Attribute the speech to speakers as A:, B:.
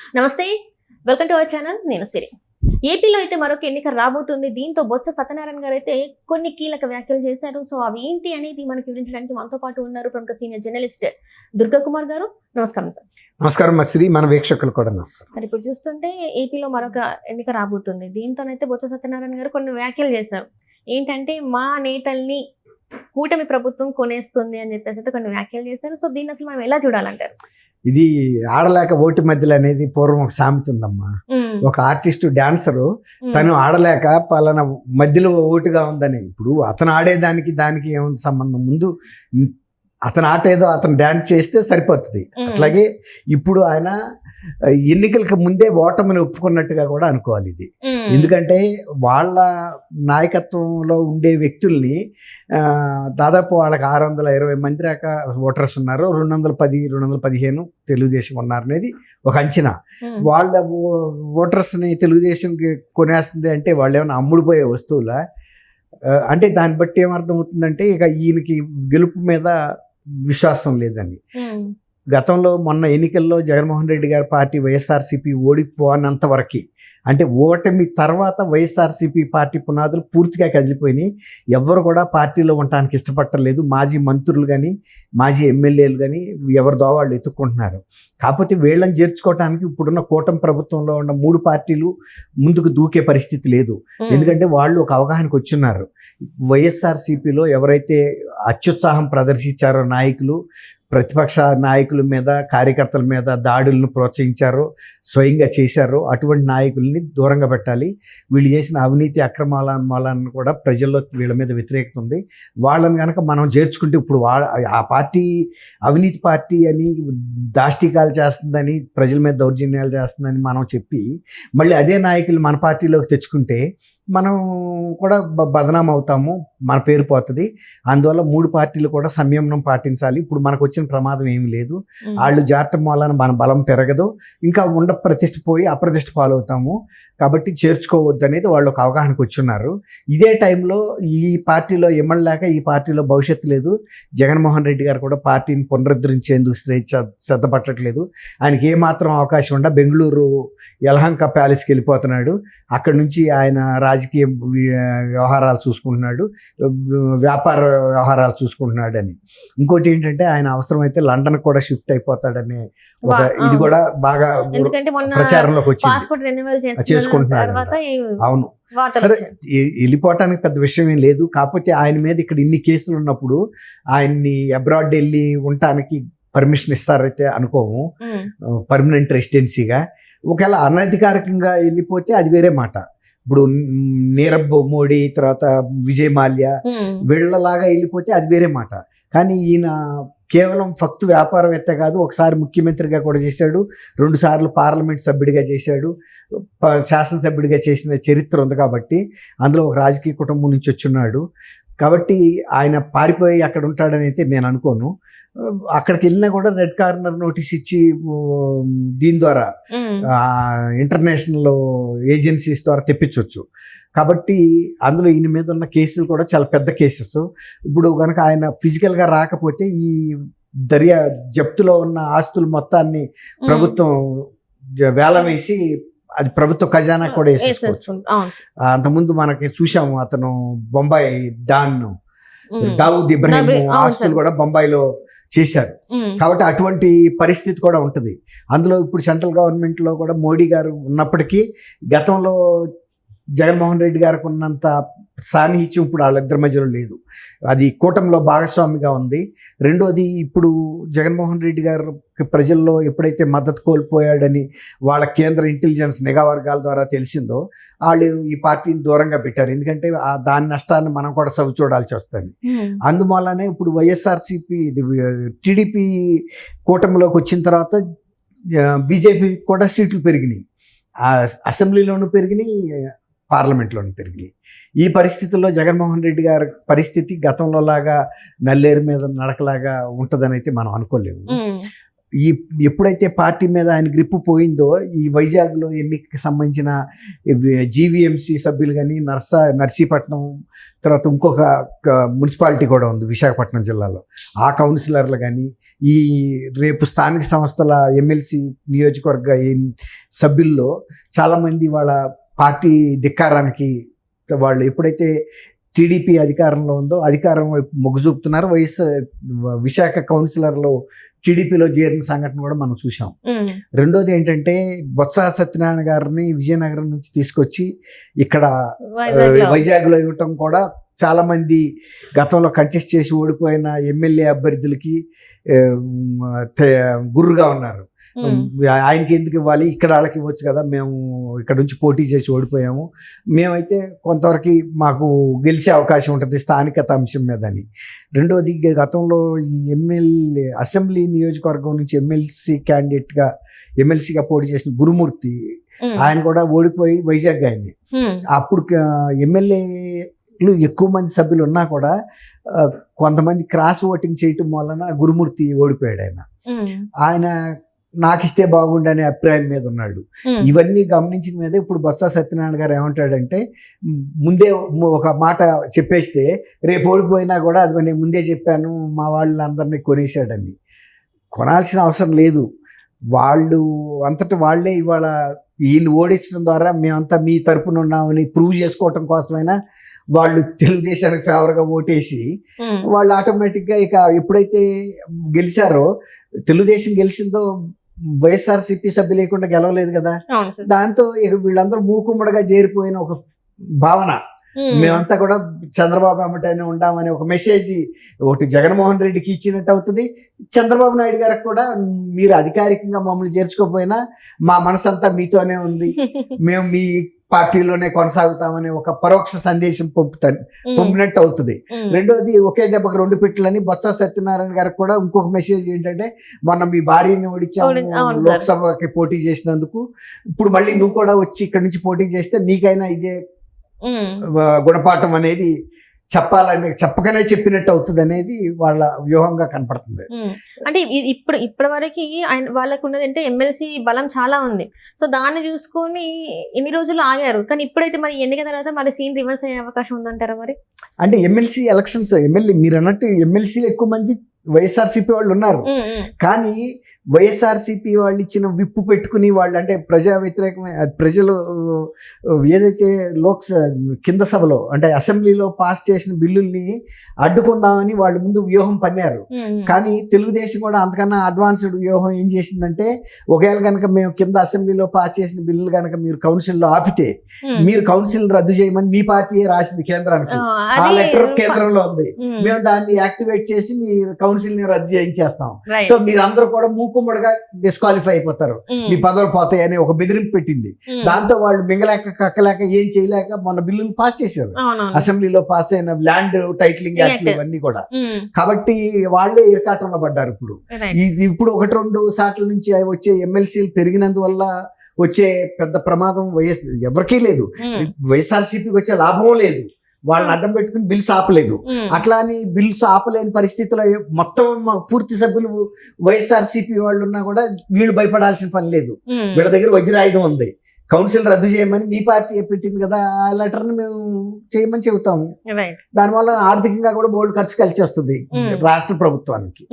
A: నమస్తే, welcome to our channel. నేను సిరి. ఏపీలో అయితే మరొక ఎన్నిక రాబోతుంది. దీంతో బొత్స సత్యనారాయణ గారు అయితే కొన్ని కీలక వ్యాఖ్యలు చేశారు. సో అవి ఏంటి అనేది మనకి వివరించడానికి మనతో పాటు ఉన్నారు ప్రముఖ సీనియర్ జర్నలిస్ట్ దుర్గా కుమార్ గారు. నమస్కారం సార్.
B: నమస్కారం శ్రీ, మన వీక్షకులు కూడా నమస్కారం.
A: సార్, ఇప్పుడు చూస్తుంటే ఏపీలో మరొక ఎన్నిక రాబోతుంది. దీంతోనైతే బొత్స సత్యనారాయణ గారు కొన్ని వ్యాఖ్యలు చేశారు. ఏంటంటే మా నేతల్ని కూటమి ప్రభుత్వం కొనేస్తుంది అని చెప్పేసి అయితే కొన్ని వ్యాఖ్యలు చేశారు. సో దీన్ని అసలు మనం ఎలా చూడాలంటారు?
B: ఇది ఆడలేక ఓటు మధ్యలో అనేది పూర్వం ఒక సామెత ఉందమ్మా. ఒక ఆర్టిస్టు డాన్సరు తను ఆడలేక పలానా మధ్యలో ఓటుగా ఉందని. ఇప్పుడు అతను ఆడేదానికి దానికి ఏముంది సంబంధం? ముందు అతను ఆట ఏదో అతను డాన్స్ చేస్తే సరిపోతుంది. అట్లాగే ఇప్పుడు ఆయన ఎన్నికలకు ముందే ఓటమిని ఒప్పుకున్నట్టుగా కూడా అనుకోవాలి ఇది. ఎందుకంటే వాళ్ళ నాయకత్వంలో ఉండే వ్యక్తుల్ని దాదాపు వాళ్ళకి 620 మంది దాకా ఓటర్స్ ఉన్నారు. 215 తెలుగుదేశం ఉన్నారనేది ఒక అంచనా. వాళ్ళ ఓటర్స్ని తెలుగుదేశం కొనేస్తుంది అంటే వాళ్ళు ఏమైనా అమ్ముడుపోయే వస్తువులా? అంటే దాన్ని బట్టి ఏమర్థం అవుతుందంటే ఇక ఈయనకి గెలుపు మీద విశ్వాసం లేదని. గతంలో మొన్న ఎన్నికల్లో జగన్మోహన్ రెడ్డి గారి పార్టీ వైఎస్ఆర్సీపీ ఓడిపోనంత వరకు, అంటే ఓటమి తర్వాత వైఎస్ఆర్సీపీ పార్టీ పునాదులు పూర్తిగా కదిలిపోయినాయి. ఎవరు కూడా పార్టీలో ఉండటానికి ఇష్టపడలేదు. మాజీ మంత్రులు కానీ మాజీ ఎమ్మెల్యేలు కానీ ఎవరి దోవాళ్ళు ఎత్తుక్కుంటున్నారు. కాకపోతే వీళ్ళని చేర్చుకోవడానికి ఇప్పుడున్న కూటమి ప్రభుత్వంలో ఉన్న 3 పార్టీలు ముందుకు దూకే పరిస్థితి లేదు. ఎందుకంటే వాళ్ళు ఒక అవగాహనకు వచ్చున్నారు. వైఎస్ఆర్సీపీలో ఎవరైతే అత్యుత్సాహం ప్రదర్శించారో నాయకులు, ప్రతిపక్ష నాయకుల మీద కార్యకర్తల మీద దాడులను ప్రోత్సహించారో, స్వయంగా చేశారో అటువంటి నాయకుల్ని దూరంగా పెట్టాలి. వీళ్ళు చేసిన అవినీతి అక్రమాల మూలాన్ని కూడా ప్రజల్లో వీళ్ళ మీద వ్యతిరేకత ఉంది. వాళ్ళని కనుక మనం చేర్చుకుంటే ఇప్పుడు ఆ పార్టీ అవినీతి పార్టీ అని దాష్టికాలు చేస్తుందని, ప్రజల మీద దౌర్జన్యాలు చేస్తుందని మనం చెప్పి మళ్ళీ అదే నాయకులు మన పార్టీలోకి తెచ్చుకుంటే మనం కూడా బదనాం అవుతాము, మన పేరు పోతుంది. అందువల్ల 3 పార్టీలు కూడా సంయమనం పాటించాలి. ఇప్పుడు మనకు వచ్చిన ప్రమాదం ఏమీ లేదు. వాళ్ళు జారటం వలన మన బలం పెరగదు, ఇంకా ప్రతిష్ట పోయి అప్రతిష్ట పాలవుతాము. కాబట్టి చేర్చుకోవద్దు అనేది వాళ్ళు ఒక అవగాహనకు వచ్చున్నారు. ఇదే టైంలో ఈ పార్టీలో ఎమ్మెల్యేక ఈ పార్టీలో భవిష్యత్తు లేదు. జగన్మోహన్ రెడ్డి గారు కూడా పార్టీని పునరుద్ధరించేందుకు శ్రద్ధ పట్టట్లేదు. ఆయనకి ఏమాత్రం అవకాశం ఉండ బెంగళూరు యలహంక ప్యాలెస్కి వెళ్ళిపోతున్నాడు. అక్కడి నుంచి ఆయన రాజకీయ వ్యవహారాలు చూసుకుంటున్నాడు, వ్యాపార వ్యవహారాలు చూసుకుంటున్నాడు అని. ఇంకోటి ఏంటంటే ఆయన అవసరమైతే లండన్ కూడా షిఫ్ట్ అయిపోతాడనే ఒక ఇది కూడా బాగా ప్రచారంలోకి వచ్చింది. చేసుకుంటున్నాడు. అవును, సరే, వెళ్ళిపోవటానికి పెద్ద విషయం ఏం లేదు. కాకపోతే ఆయన మీద ఇక్కడ ఇన్ని కేసులు ఉన్నప్పుడు ఆయన్ని అబ్రాడ్ వెళ్ళి ఉండటానికి పర్మిషన్ ఇస్తారైతే అనుకోము, పర్మనెంట్ రెసిడెన్సీగా. ఒకవేళ అనధికారికంగా వెళ్ళిపోతే అది వేరే మాట. ఇప్పుడు నీరవ్ మోడీ తర్వాత విజయ్ మాల్యా వీళ్ళలాగా వెళ్ళిపోతే అది వేరే మాట. కానీ ఈయన కేవలం ఫక్తు వ్యాపారవేత్త కాదు, ఒకసారి ముఖ్యమంత్రిగా కూడా చేశాడు, 2 సార్లు పార్లమెంట్ సభ్యుడిగా చేశాడు, శాసనసభ్యుడిగా చేసిన చరిత్ర ఉంది. కాబట్టి అందులో ఒక రాజకీయ కుటుంబం నుంచి వచ్చున్నాడు. కాబట్టి ఆయన పారిపోయి అక్కడ ఉంటాడని అయితే నేను అనుకోను. అక్కడికి వెళ్ళినా కూడా రెడ్ కార్నర్ నోటీస్ ఇచ్చి దీని ద్వారా ఇంటర్నేషనల్ ఏజెన్సీస్ ద్వారా తెప్పించవచ్చు. కాబట్టి అందులో ఈయన మీద ఉన్న కేసులు కూడా చాలా పెద్ద కేసెస్. ఇప్పుడు కనుక ఆయన ఫిజికల్గా రాకపోతే ఈ జప్తులో ఉన్న ఆస్తులు మొత్తాన్ని ప్రభుత్వం వేలం వేసి అది ప్రభుత్వ ఖజానా కూడా వేసేసుకోవచ్చు. అంతకుముందు మనకి చూసాము, అతను బొంబాయి డాన్ దావూద్ ఇబ్రాహిం ఆస్తులు కూడా బొంబాయిలో చేశారు. కాబట్టి అటువంటి పరిస్థితి కూడా ఉంటుంది. అందులో ఇప్పుడు సెంట్రల్ గవర్నమెంట్లో కూడా మోడీ గారు ఉన్నప్పటికీ గతంలో జగన్మోహన్ రెడ్డి గారికి ఉన్నంత సాన్నిహిత్యం ఇప్పుడు వాళ్ళిద్దరి మధ్యలో లేదు. అది కూటమిలో భాగస్వామిగా ఉంది. రెండోది, ఇప్పుడు జగన్మోహన్ రెడ్డి గారు ప్రజల్లో ఎప్పుడైతే మద్దతు కోల్పోయాడని వాళ్ళ కేంద్ర ఇంటెలిజెన్స్ నిఘా వర్గాల ద్వారా తెలిసిందో వాళ్ళు ఈ పార్టీని దూరంగా పెట్టారు. ఎందుకంటే దాని నష్టాన్ని మనం కూడా సవి చూడాల్సి వస్తుంది. అందువల్లనే ఇప్పుడు వైఎస్ఆర్సీపీ టీడీపీ కూటమిలోకి వచ్చిన తర్వాత బీజేపీ కూడా సీట్లు పెరిగినాయి, అసెంబ్లీలోనూ పెరిగినాయి, పార్లమెంట్లోనూ పెరిగినాయి. ఈ పరిస్థితుల్లో జగన్మోహన్ రెడ్డి గారి పరిస్థితి గతంలో లాగా నల్లేరు మీద నడకలాగా ఉంటుందని అయితే మనం అనుకోలేము. ఈ ఎప్పుడైతే పార్టీ మీద ఆయన గ్రిప్పు పోయిందో ఈ వైజాగ్లో ఎన్నికకి సంబంధించిన జీవీఎంసీ సభ్యులు కానీ నర్సీపట్నం తర్వాత ఇంకొక మున్సిపాలిటీ కూడా ఉంది విశాఖపట్నం జిల్లాలో, ఆ కౌన్సిలర్లు కానీ ఈ రేపు స్థానిక సంస్థల ఎమ్మెల్సీ నియోజకవర్గ సభ్యుల్లో చాలామంది వాళ్ళ పార్టీ ధిక్కారానికి వాళ్ళు ఎప్పుడైతే టీడీపీ అధికారంలో ఉందో అధికారం వైపు మొగ్గు చూపుతున్నారు. విశాఖ కౌన్సిలర్లు టీడీపీలో చేరిన సంఘటన కూడా మనం చూసాం. రెండోది ఏంటంటే బొత్స సత్యనారాయణ గారిని విజయనగరం నుంచి తీసుకొచ్చి ఇక్కడ వైజాగ్లో ఇవ్వటం కూడా చాలా మంది గతంలో కంటెస్ట్ చేసి ఓడిపోయిన ఎమ్మెల్యే అభ్యర్థులకి గుర్రుగా ఉన్నారు. ఆయనకి ఎందుకు ఇవ్వాలి, ఇక్కడ వాళ్ళకి ఇవ్వచ్చు కదా, మేము ఇక్కడ నుంచి పోటీ చేసి ఓడిపోయాము, మేమైతే కొంతవరకు మాకు గెలిచే అవకాశం ఉంటుంది స్థానికత అంశం మీద అని. రెండోది గతంలో ఈ అసెంబ్లీ నియోజకవర్గం నుంచి ఎమ్మెల్సీగా పోటీ చేసిన గురుమూర్తి ఆయన కూడా ఓడిపోయి వైజాగ్ అయింది. అప్పుడు ఎమ్మెల్యేలు ఎక్కువ మంది సభ్యులు ఉన్నా కూడా కొంతమంది క్రాస్ ఓటింగ్ చేయటం వలన గురుమూర్తి ఓడిపోయాడు. ఆయన నాకు ఇస్తే బాగుండనే అభిప్రాయం మీద ఉన్నాడు. ఇవన్నీ గమనించిన మీద ఇప్పుడు బొత్స సత్యనారాయణ గారు ఏమంటాడంటే, ముందే ఒక మాట చెప్పేస్తే రేపు ఓడిపోయినా కూడా అది నేను ముందే చెప్పాను, మా వాళ్ళందరినీ కొనేసాడని. కొనాల్సిన అవసరం లేదు, వాళ్ళు అంతటా వాళ్ళే ఇవాళ వీళ్ళు ఓడించడం ద్వారా మేమంతా మీ తరపున ఉన్నామని ప్రూవ్ చేసుకోవటం కోసమైనా వాళ్ళు తెలుగుదేశానికి ఫేవర్గా ఓటేసి వాళ్ళు ఆటోమేటిక్గా ఇక ఎప్పుడైతే గెలిచారో, తెలుగుదేశం గెలిచిందో వైఎస్ఆర్సీపీ సభ్యు లేకుండా గెలవలేదు కదా, దాంతో ఇక వీళ్ళందరూ మూకుమ్మడిగా చేరిపోయిన ఒక భావన, మేమంతా కూడా చంద్రబాబు అమ్మటనే ఉండామని ఒక మెసేజ్ ఒకటి జగన్మోహన్ రెడ్డికి ఇచ్చినట్టు అవుతుంది. చంద్రబాబు నాయుడు గారికి కూడా మీరు అధికారికంగా మమ్మల్ని చేర్చుకోకపోయినా మా మనసంతా మీతోనే ఉంది, మేము మీ పార్టీలోనే కొనసాగుతామని ఒక పరోక్ష సందేశం పంపినట్టు అవుతుంది. రెండోది ఒకే దెబ్బకు రెండు పిట్టలని బొత్స సత్యనారాయణ గారికి కూడా ఇంకొక మెసేజ్ ఏంటంటే, మొన్న మీ భార్యని ఓడించాము లోక్సభకి పోటీ చేసినందుకు, ఇప్పుడు మళ్ళీ నువ్వు కూడా వచ్చి ఇక్కడి నుంచి పోటీ చేస్తే నీకైనా ఇదే గుణపాఠం అనేది చెప్పకనే చెప్పినట్టు అవుతుంది అనేది వాళ్ళ వ్యూహంగా కనపడుతుంది.
A: అంటే ఇప్పటి వరకు వాళ్ళకు ఉన్నది అంటే ఎమ్మెల్సీ బలం చాలా ఉంది, సో దాన్ని చూసుకొని ఎన్ని రోజులు ఆగారు. కానీ ఇప్పుడైతే మరి ఎన్నిక తర్వాత మరి సీన్ రివర్స్ అయ్యే అవకాశం ఉందంటారా? మరి అంటే
B: ఎమ్మెల్సీ ఎలక్షన్స్ మీరు అన్నట్టు ఎమ్మెల్సీలు ఎక్కువ మంది వైఎస్ఆర్సీపీ వాళ్ళు ఉన్నారు, కానీ వైఎస్ఆర్సీపీ వాళ్ళు ఇచ్చిన విప్పు పెట్టుకుని వాళ్ళు అంటే ప్రజా వ్యతిరేకమైన ప్రజలు ఏదైతే కింద సభలో అంటే అసెంబ్లీలో పాస్ చేసిన బిల్లుల్ని అడ్డుకుందామని వాళ్ళు ముందు వ్యూహం పన్నారు. కానీ తెలుగుదేశం కూడా అంతకన్నా అడ్వాన్స్డ్ వ్యూహం ఏం చేసిందంటే, ఒకవేళ కనుక మేము కింద అసెంబ్లీలో పాస్ చేసిన బిల్లులు కనుక మీరు కౌన్సిల్లో ఆపితే మీరు కౌన్సిల్ రద్దు చేయమని మీ పార్టీయే రాసింది కేంద్రానికి, ఆ లెటర్ కేంద్రంలో ఉంది, మేము దాన్ని యాక్టివేట్ చేసి మీ కౌన్సిల్ ని రద్దు చేయించేస్తాం, సో మీరందరూ కూడా మూకుమ్మడిగా డిస్క్వాలిఫై అయిపోతారు, మీ పదవులు పోతాయి అని ఒక బెదిరింపు పెట్టింది. దాంతో వాళ్ళు మింగలేక కక్కలేక ఏం చేయలేక మొన్న బిల్లులు పాస్ చేశారు, అసెంబ్లీలో పాస్ అయిన ల్యాండ్ టైటిలింగ్ యాక్ట్ ఇవన్నీ కూడా. కాబట్టి వాళ్ళే ఇరకాటంలో పడ్డారు. ఇప్పుడు ఒకటి రెండు సార్ల నుంచి వచ్చే ఎమ్మెల్సీలు పెరిగినందువల్ల వచ్చే పెద్ద ప్రమాదం ఎవరికీ లేదు, వైఎస్ఆర్సీపీకి వచ్చే లాభం లేదు, వాళ్ళని అడ్డం పెట్టుకుని బిల్స్ ఆపలేదు. అట్లా అని బిల్స్ ఆపలేని పరిస్థితిలో మొత్తం పూర్తి సభ్యులు వైఎస్ఆర్సీపీ వాళ్ళు ఉన్నా కూడా వీళ్ళు భయపడాల్సిన పని లేదు, వీళ్ళ దగ్గర వజ్రాయుధం ఉంది, కౌన్సిల్ రద్దు చేయమని మీ పార్టీ పెట్టింది కదా, ఆ లెటర్ని మేము చేయమని చెబుతాము. దానివల్ల ఆర్థికంగా కూడా బోల్డ్ ఖర్చు కలిసి వస్తుంది రాష్ట్ర ప్రభుత్వానికి.